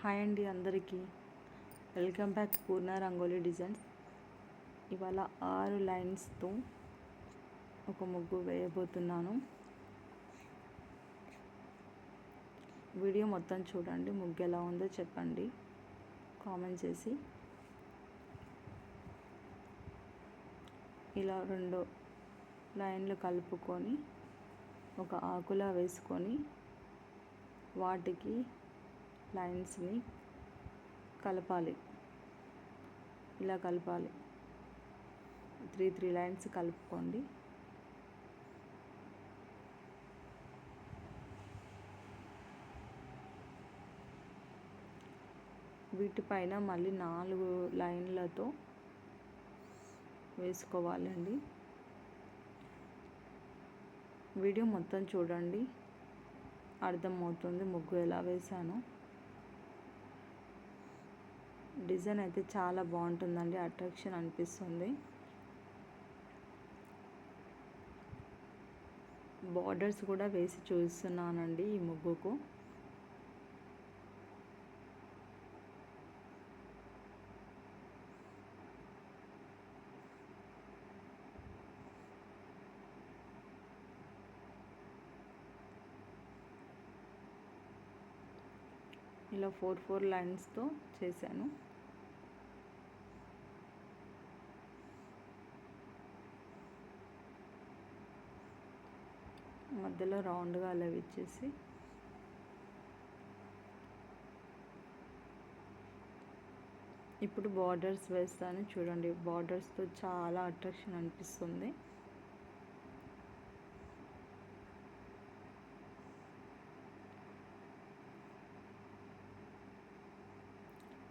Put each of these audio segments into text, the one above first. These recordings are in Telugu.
హాయ్ అండి అందరికీ, వెల్కమ్ బ్యాక్ పూర్ణ రంగోలీ డిజైన్స్. ఇవాళ 6 లైన్స్తో ఒక ముగ్గు వేయబోతున్నాను. వీడియో మొత్తం చూడండి, ముగ్గు ఎలా ఉందో చెప్పండి కామెంట్ చేసి. ఇలా 2 లైన్లు కలుపుకొని ఒక ఆకులా వేసుకొని వాటికి లైన్స్ని కలపాలి. ఇలా కలపాలి. 3 లైన్స్ కలుపుకోండి. వీటిపైన మళ్ళీ 4 లైన్లతో వేసుకోవాలండి. వీడియో మొత్తం చూడండి, అర్థమవుతుంది ముగ్గు ఎలా వేసానో. డిజైన్ అయితే చాలా బాగుంటుందండి, అట్రాక్షన్ అనిపిస్తుంది. బార్డర్స్ కూడా వేసి చూస్తున్నానండి ఈ ముగ్గుకు. ఇలా 4 లైన్స్తో చేశాను. మధ్యలో రౌండ్గా అలా ఇచ్చేసి ఇప్పుడు బార్డర్స్ వేస్తాను చూడండి. బార్డర్స్తో చాలా అట్రాక్షన్ అనిపిస్తుంది.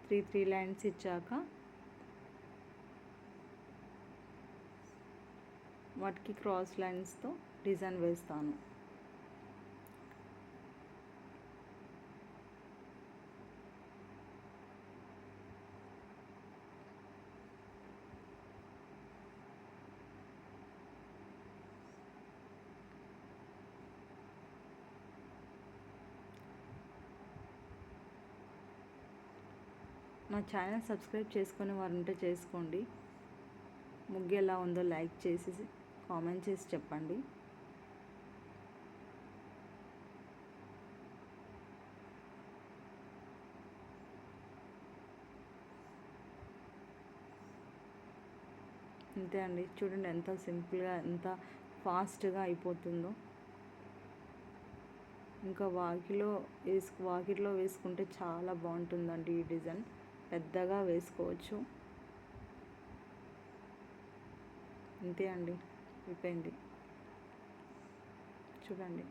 త్రీ లైన్స్ ఇచ్చాక వాటికి క్రాస్ లైన్స్తో డిజైన్ వేస్తాను. నా ఛానల్ సబ్స్క్రైబ్ చేసుకునే వారు ఉంటే చేసుకోండి. ముగ్గు ఎలా ఉందో లైక్ చేసి కామెంట్ చేసి చెప్పండి. అంతే అండి, చూడండి ఎంత సింపుల్గా ఎంత ఫాస్ట్గా అయిపోతుందో. ఇంకా వాకిట్లో వేసుకుంటే చాలా బాగుంటుందండి ఈ డిజైన్. పెద్దగా వేసుకోవచ్చు. అంతే అండి, అయిపోయింది చూడండి.